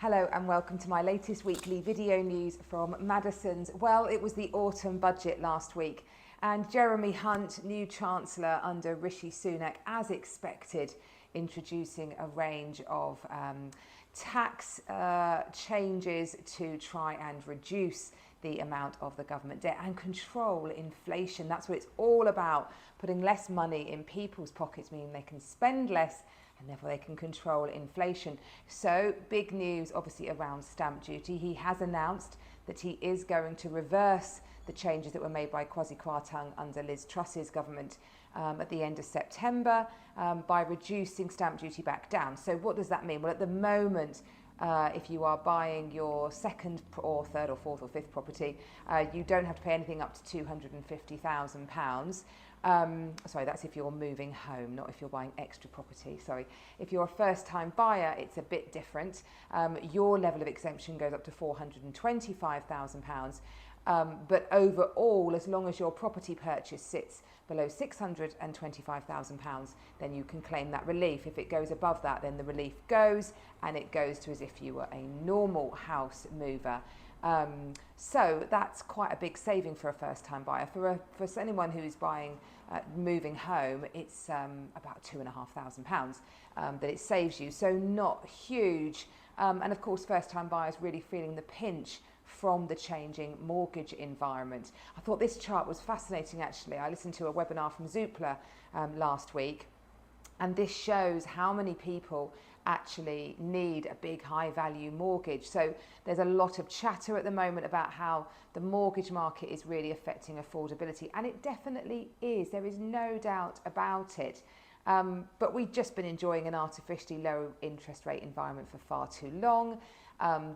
Hello and welcome to my latest weekly video news from Madison's. Well, it was the autumn budget last week and Jeremy Hunt, new Chancellor under Rishi Sunak, as expected, introducing a range of tax changes to try and reduce the amount of the government debt and control inflation. That's what it's all about, putting less money in people's pockets, meaning they can spend less and therefore they can control inflation. So big news obviously around stamp duty. He has announced that he is going to reverse the changes that were made by Kwasi Kwarteng under Liz Truss's government at the end of September by reducing stamp duty back down. So what does that mean? Well, at the moment, if you are buying your second or third or fourth or fifth property, you don't have to pay anything up to £250,000. Sorry, that's if you're moving home, not if you're buying extra property. Sorry. If you're a first-time buyer, it's a bit different. Your level of exemption goes up to £425,000. But overall, as long as your property purchase sits below £625,000, then you can claim that relief. If it goes above that, then the relief goes, and it goes to as if you were a normal house mover. So that's quite a big saving for a first-time buyer. For anyone who's buying, moving home, it's about £2,500 that it saves you. So not huge. And of course, first-time buyers really feeling the pinch from the changing mortgage environment. I thought this chart was fascinating, actually. I listened to a webinar from Zoopla last week, and this shows how many people actually need a big high value mortgage. So there's a lot of chatter at the moment about how the mortgage market is really affecting affordability, and it definitely is. There is no doubt about it. But we've just been enjoying an artificially low interest rate environment for far too long.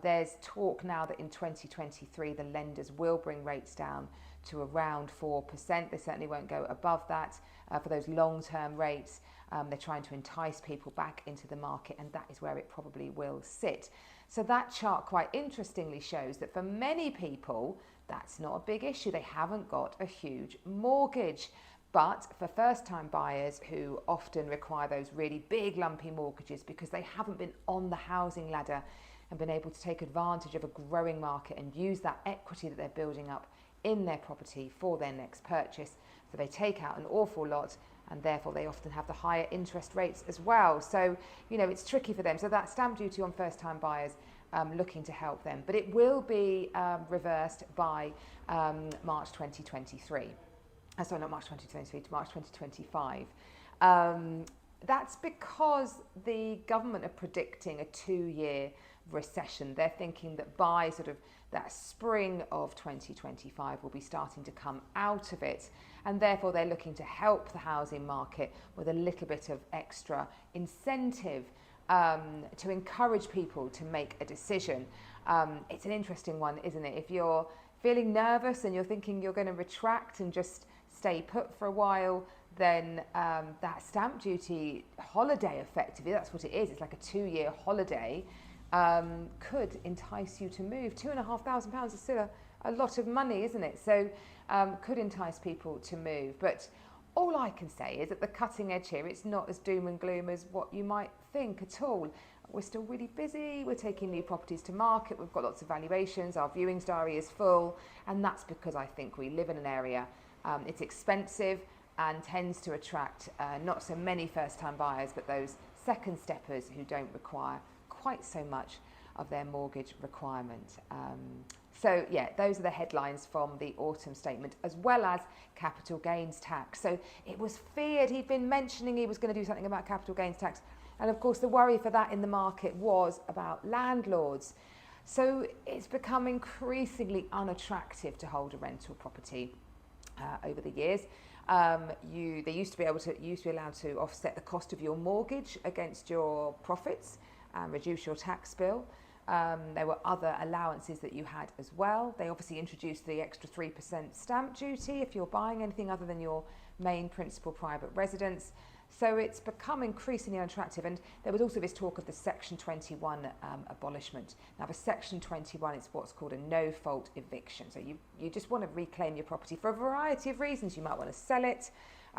There's talk now that in 2023 the lenders will bring rates down to around 4%. They certainly won't go above that for those long-term rates. They're trying to entice people back into the market, and that is where it probably will sit. So that chart quite interestingly shows that for many people, that's not a big issue. They haven't got a huge mortgage. But for first-time buyers who often require those really big lumpy mortgages because they haven't been on the housing ladder and been able to take advantage of a growing market and use that equity that they're building up in their property for their next purchase, so they take out an awful lot, and therefore they often have the higher interest rates as well. So, you know, it's tricky for them. So that stamp duty on first-time buyers, looking to help them. But it will be reversed by March 2023. Sorry, not March 2023, to March 2025. That's because the government are predicting a 2-year recession. They're thinking that by sort of that spring of 2025 we'll be starting to come out of it, and therefore they're looking to help the housing market with a little bit of extra incentive to encourage people to make a decision. It's an interesting one, isn't it? If you're feeling nervous and you're thinking you're going to retract and just stay put for a while, then that stamp duty holiday, effectively, that's what it is. It's like a 2-year holiday, could entice you to move. £2,500 is still a lot of money, isn't it? So could entice people to move. But all I can say is at the cutting edge here, it's not as doom and gloom as what you might think at all. We're still really busy. We're taking new properties to market. We've got lots of valuations. Our viewings diary is full. And that's because I think we live in an area, it's expensive and tends to attract not so many first-time buyers, but those second steppers who don't require quite so much of their mortgage requirement. So yeah, those are the headlines from the autumn statement, as well as capital gains tax. So it was feared, he'd been mentioning he was going to do something about capital gains tax. And of course the worry for that in the market was about landlords. So it's become increasingly unattractive to hold a rental property over the years. They used to be allowed to offset the cost of your mortgage against your profits and reduce your tax bill. There were other allowances that you had as well. They obviously introduced the extra 3% stamp duty if you're buying anything other than your main principal private residence. So it's become increasingly unattractive. And there was also this talk of the Section 21 abolishment. Now, the Section 21 is what's called a no-fault eviction. So you just want to reclaim your property for a variety of reasons. You might want to sell it.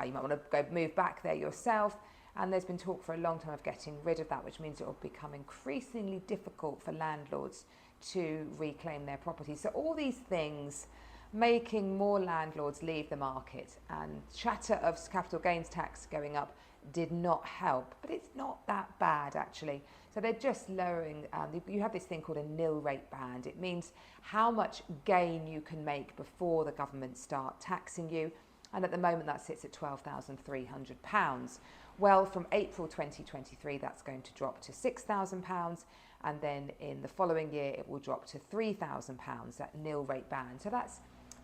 You might want to go move back there yourself. And there's been talk for a long time of getting rid of that, which means it will become increasingly difficult for landlords to reclaim their property. So all these things making more landlords leave the market, and chatter of capital gains tax going up did not help, but it's not that bad actually. So they're just lowering, you have this thing called a nil rate band. It means how much gain you can make before the government start taxing you, and at the moment that sits at £12,300. Well, from April 2023 that's going to drop to £6,000, and then in the following year it will drop to £3,000, that nil rate band. So that's,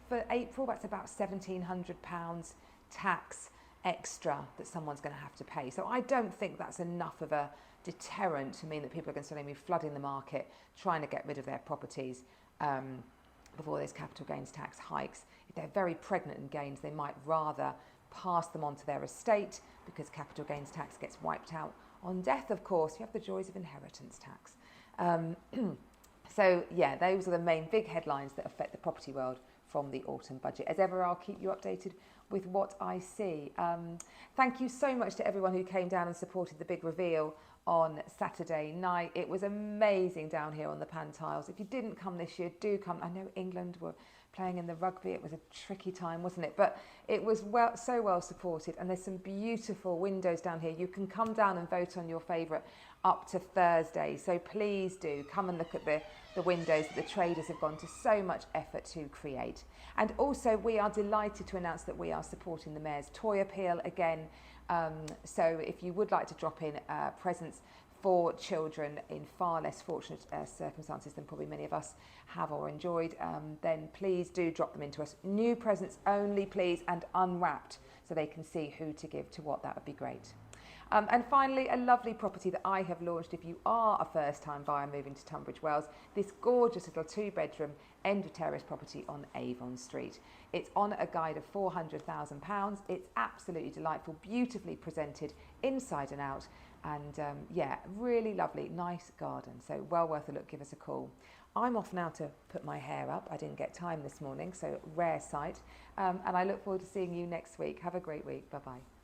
for April, that's about £1,700 tax extra that someone's going to have to pay. So I don't think that's enough of a deterrent to mean that people are going to suddenly be flooding the market trying to get rid of their properties before those capital gains tax hikes. If they're very pregnant in gains, they might rather pass them on to their estate, because capital gains tax gets wiped out on death, of course. You have the joys of inheritance tax. So yeah, those are the main big headlines that affect the property world from the autumn budget. As ever, I'll keep you updated with what I see. Thank you so much to everyone who came down and supported the big reveal on Saturday night. It was amazing down here on the Pantiles. If you didn't come this year, do come. I know England were playing in the rugby. It was a tricky time, wasn't it? But it was so well supported, and there's some beautiful windows down here. You can come down and vote on your favourite up to Thursday. So please do come and look at the windows that the traders have gone to so much effort to create. And also, we are delighted to announce that we are supporting the Mayor's Toy Appeal again. So if you would like to drop in presents for children in far less fortunate circumstances than probably many of us have or enjoyed, then please do drop them into us. New presents only, please, and unwrapped, so they can see who to give to what. That would be great. And finally, a lovely property that I have launched if you are a first-time buyer moving to Tunbridge Wells, this gorgeous little 2-bedroom end of terrace property on Avon Street. It's on a guide of £400,000. It's absolutely delightful, beautifully presented inside and out, and yeah, really lovely, nice garden. So well worth a look. Give us a call. I'm off now to put my hair up. I didn't get time this morning, so rare sight. And I look forward to seeing you next week. Have a great week. Bye-bye.